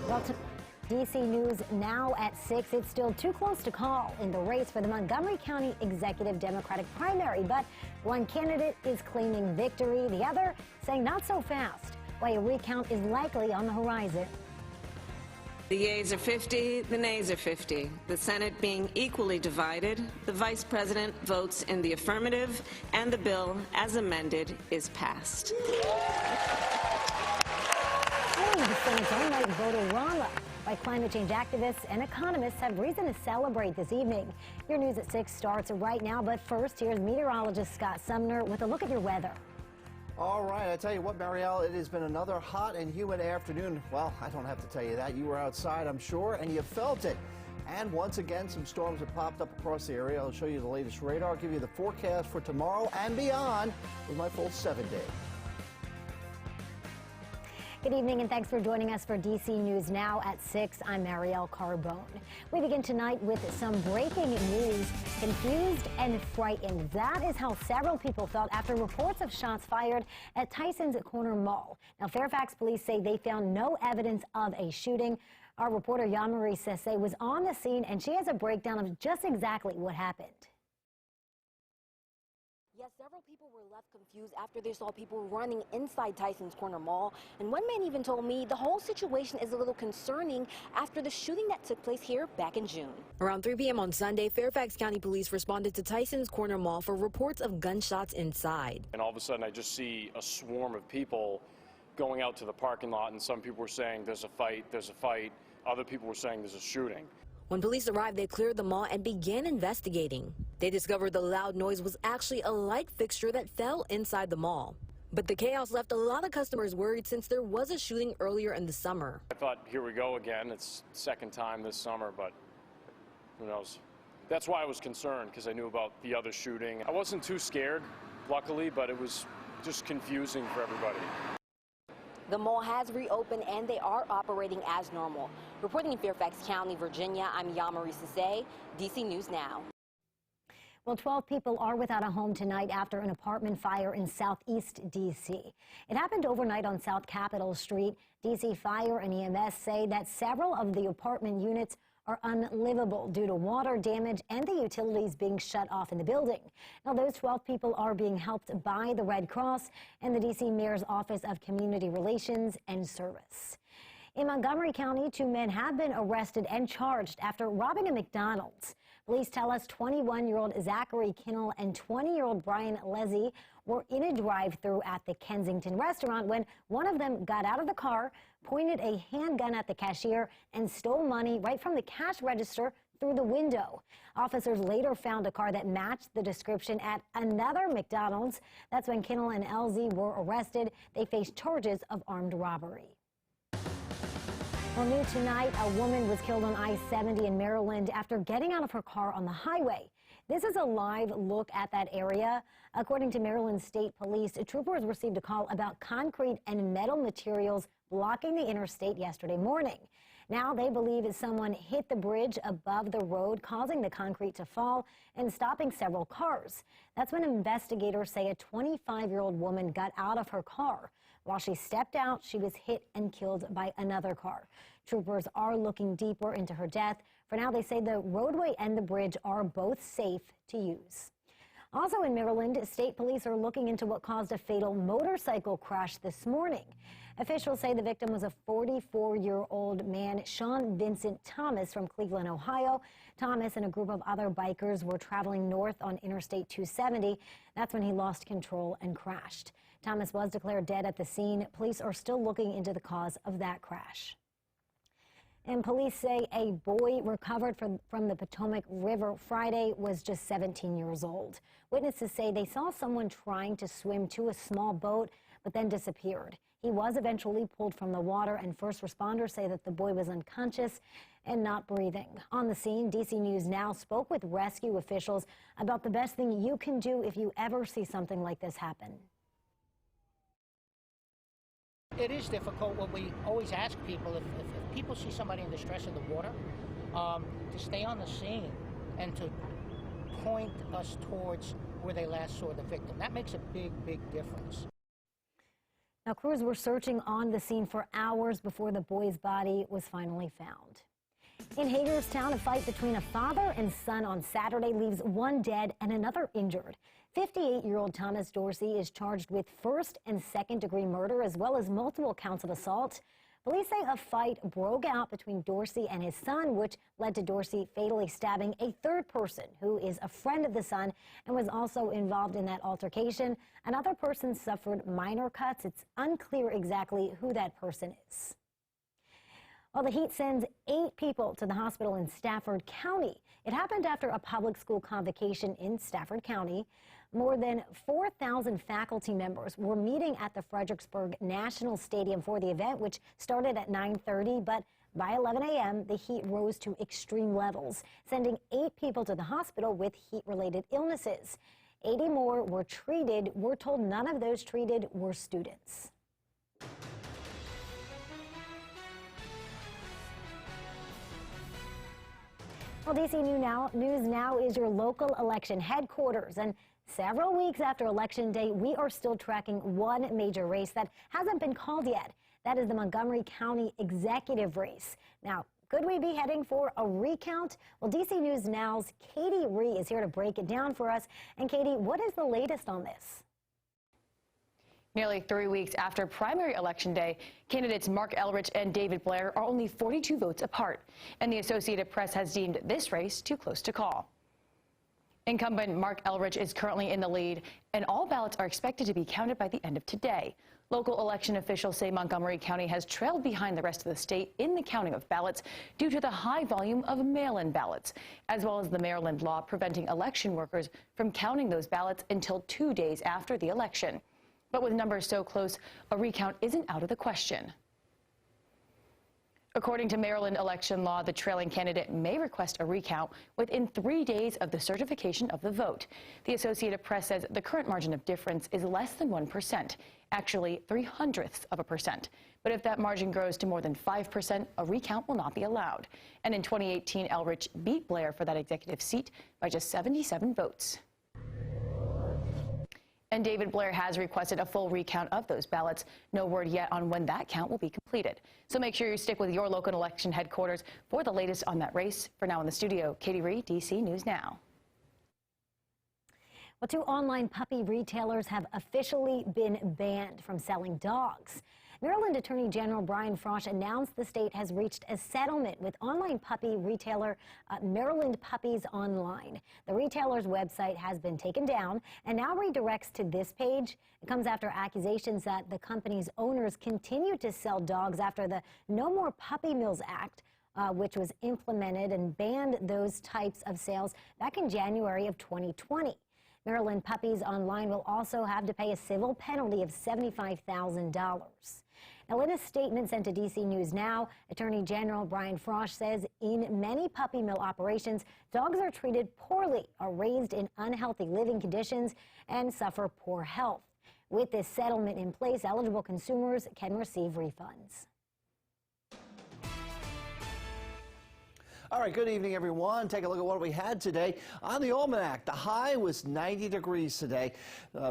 Well, to DC News now at 6. It's still too close to call in the race for the Montgomery County Executive Democratic primary, but one candidate is claiming victory, the other saying not so fast, why a recount is likely on the horizon. The yeas are 50, the nays are 50. The Senate being equally divided, the Vice President votes in the affirmative, and the bill, as amended, is passed. The Senate's own night vote-a-rama by climate change activists and economists have reason to celebrate this evening. Your news at 6 starts right now, but first, here's meteorologist Scott Sumner with a look at your weather. All right, I tell you what, Marielle, it has been another hot and humid afternoon. Well, I don't have to tell you that. You were outside, I'm sure, and you felt it. And once again, some storms have popped up across the area. I'll show you the latest radar, give you the forecast for tomorrow and beyond with my full 7-day. Good evening and thanks for joining us for DC News Now at 6. I'm Marielle Carbone. We begin tonight with some breaking news. Confused and frightened. That is how several people felt after reports of shots fired at Tyson's Corner Mall. Now, Fairfax police say they found no evidence of a shooting. Our reporter Yamari Sese was on the scene and she has a breakdown of just exactly what happened. Yes, several people were left confused after they saw people running inside Tyson's Corner Mall. And one man even told me the whole situation is a little concerning after the shooting that took place here back in June. Around 3 p.m. on Sunday, Fairfax County Police responded to Tyson's Corner Mall for reports of gunshots inside. And all of a sudden, I just see a swarm of people going out to the parking lot, and some people were saying there's a fight, there's a fight. Other people were saying there's a shooting. When police arrived, they cleared the mall and began investigating. They discovered the loud noise was actually a light fixture that fell inside the mall. But the chaos left a lot of customers worried since there was a shooting earlier in the summer. I thought, here we go again. It's the second time this summer, but who knows? That's why I was concerned, because I knew about the other shooting. I wasn't too scared, luckily, but it was just confusing for everybody. The mall has reopened and they are operating as normal. Reporting in Fairfax County, Virginia, I'm Yamari Sese, DC News Now. Well, 12 people are without a home tonight after an apartment fire in southeast D.C. It happened overnight on South Capitol Street. D.C. Fire and EMS say that several of the apartment units are unlivable due to water damage and the utilities being shut off in the building. Now, those 12 people are being helped by the Red Cross and the D.C. Mayor's Office of Community Relations and Service. In Montgomery County, 2 men have been arrested and charged after robbing a McDonald's. Police tell us 21-year-old Zachary Kinnell and 20-year-old Brian Lezzie were in a drive-thru at the Kensington restaurant when one of them got out of the car, pointed a handgun at the cashier, and stole money right from the cash register through the window. Officers later found a car that matched the description at another McDonald's. That's when Kinnell and Lezzie were arrested. They faced charges of armed robbery. Well, new tonight, a woman was killed on I-70 in Maryland after getting out of her car on the highway. This is a live look at that area. According to Maryland State Police, troopers received a call about concrete and metal materials blocking the interstate yesterday morning. Now they believe someone hit the bridge above the road, causing the concrete to fall and stopping several cars. That's when investigators say a 25-year-old woman got out of her car. While she stepped out, she was hit and killed by another car. Troopers are looking deeper into her death. For now, they say the roadway and the bridge are both safe to use. Also in Maryland, state police are looking into what caused a fatal motorcycle crash this morning. Officials say the victim was a 44-year-old man, Sean Vincent Thomas, from Cleveland, Ohio. Thomas and a group of other bikers were traveling north on Interstate 270. That's when he lost control and crashed. Thomas was declared dead at the scene. Police are still looking into the cause of that crash. And police say a boy recovered from the Potomac River Friday was just 17 years old. Witnesses say they saw someone trying to swim to a small boat, but then disappeared. He was eventually pulled from the water, and first responders say that the boy was unconscious and not breathing. On the scene, DC News Now spoke with rescue officials about the best thing you can do if you ever see something like this happen. It is difficult. What we always ask people, if people see somebody in distress in the water, to stay on the scene and to point us towards where they last saw the victim. That makes a big, big difference. Now, crews were searching on the scene for hours before the boy's body was finally found. In Hagerstown, a fight between a father and son on Saturday leaves one dead and another injured. 58-year-old Thomas Dorsey is charged with first and second-degree murder as well as multiple counts of assault. Police say a fight broke out between Dorsey and his son, which led to Dorsey fatally stabbing a third person who is a friend of the son and was also involved in that altercation. Another person suffered minor cuts. It's unclear exactly who that person is. Well, the heat sends 8 people to the hospital in Stafford County. It happened after a public school convocation in Stafford County. More than 4,000 faculty members were meeting at the Fredericksburg National Stadium for the event, which started at 9:30, but by 11 a.m., the heat rose to extreme levels, sending 8 people to the hospital with heat-related illnesses. 80 more were treated. We're told none of those treated were students. Well, DC News Now is your local election headquarters, and several weeks after Election Day, we are still tracking one major race that hasn't been called yet. That is the Montgomery County executive race. Now, could we be heading for a recount? Well, DC News Now's Katie Ree is here to break it down for us. And Katie, what is the latest on this? Nearly 3 weeks after primary election day, candidates Mark Elrich and David Blair are only 42 votes apart, and the Associated Press has deemed this race too close to call. Incumbent Mark Elrich is currently in the lead, and all ballots are expected to be counted by the end of today. Local election officials say Montgomery County has trailed behind the rest of the state in the counting of ballots due to the high volume of mail-in ballots, as well as the Maryland law preventing election workers from counting those ballots until 2 days after the election. But with numbers so close, a recount isn't out of the question. According to Maryland election law, the trailing candidate may request a recount within 3 days of the certification of the vote. The Associated Press says the current margin of difference is less than 1%, actually 0.03%. But if that margin grows to more than 5%, a recount will not be allowed. And in 2018, Elrich beat Blair for that executive seat by just 77 votes. And David Blair has requested a full recount of those ballots. No word yet on when that count will be completed. So make sure you stick with your local election headquarters for the latest on that race. For now in the studio, Katie Ree, DC News Now. Well, 2 online puppy retailers have officially been banned from selling dogs. Maryland Attorney General Brian Frosh announced the state has reached a settlement with online puppy retailer Maryland Puppies Online. The retailer's website has been taken down and now redirects to this page. It comes after accusations that the company's owners continue to sell dogs after the No More Puppy Mills Act, which was implemented and banned those types of sales back in January of 2020. Maryland Puppies Online will also have to pay a civil penalty of $75,000. Now, in a statement sent to DC News Now, Attorney General Brian Frosh says in many puppy mill operations, dogs are treated poorly, are raised in unhealthy living conditions, and suffer poor health. With this settlement in place, eligible consumers can receive refunds. All right, good evening, everyone. Take a look at what we had today on the almanac. The high was 90 degrees today,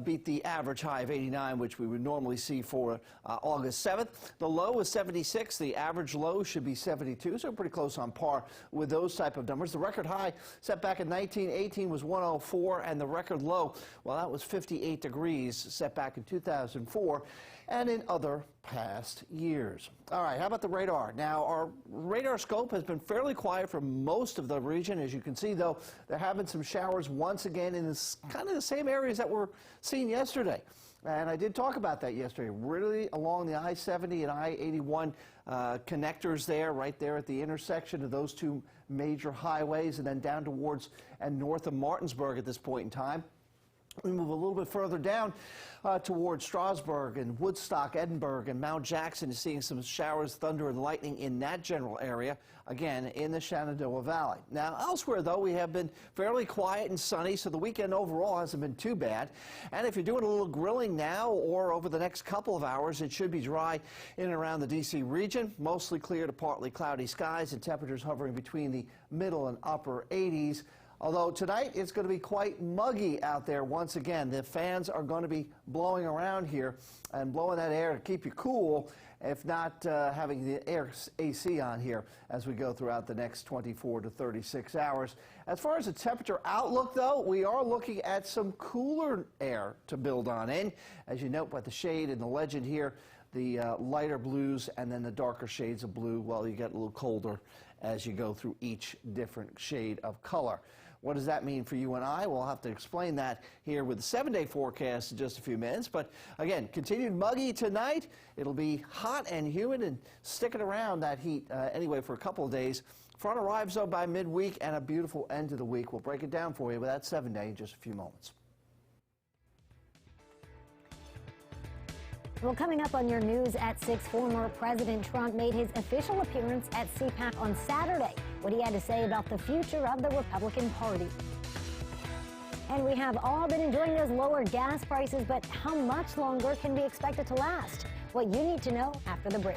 beat the average high of 89, which we would normally see for August 7th. The low was 76. The average low should be 72, so pretty close on par with those type of numbers. The record high set back in 1918 was 104, and the record low, well, that was 58 degrees set back in 2004 and in other past years. All right, how about the radar? Now, our radar scope has been fairly quiet for most of the region. As you can see, though, there have been some showers once again in this, kind of the same areas that were seen yesterday. And I did talk about that yesterday, really along the I-70 and I-81 connectors there, right there at the intersection of those 2 major highways, and then down towards and north of Martinsburg at this point in time. We move a little bit further down towards Strasburg and Woodstock, Edinburgh, and Mount Jackson, is seeing some showers, thunder, and lightning in that general area, again, in the Shenandoah Valley. Now, elsewhere, though, we have been fairly quiet and sunny, so the weekend overall hasn't been too bad. And if you're doing a little grilling now or over the next couple of hours, it should be dry in and around the D.C. region, mostly clear to partly cloudy skies and temperatures hovering between the middle and upper 80s. Although tonight it's going to be quite muggy out there once again. The fans are going to be blowing around here and blowing that air to keep you cool, if not having the AC on here as we go throughout the next 24 to 36 hours. As far as the temperature outlook, though, we are looking at some cooler air to build on in. As you note by the shade and the legend here, the lighter blues and then the darker shades of blue, well, you get a little colder as you go through each different shade of color. What does that mean for you and I? We'll have to explain that here with the 7-day forecast in just a few minutes. But again, continued muggy tonight. It'll be hot and humid and sticking around that heat anyway for a couple of days. Front arrives though by midweek and a beautiful end to the week. We'll break it down for you with that 7-day in just a few moments. Well, coming up on your news at 6, former President Trump made his official appearance at CPAC on Saturday. What he had to say about the future of the Republican Party. And we have all been enjoying those lower gas prices, but how much longer can we expect it to last? What you need to know after the break.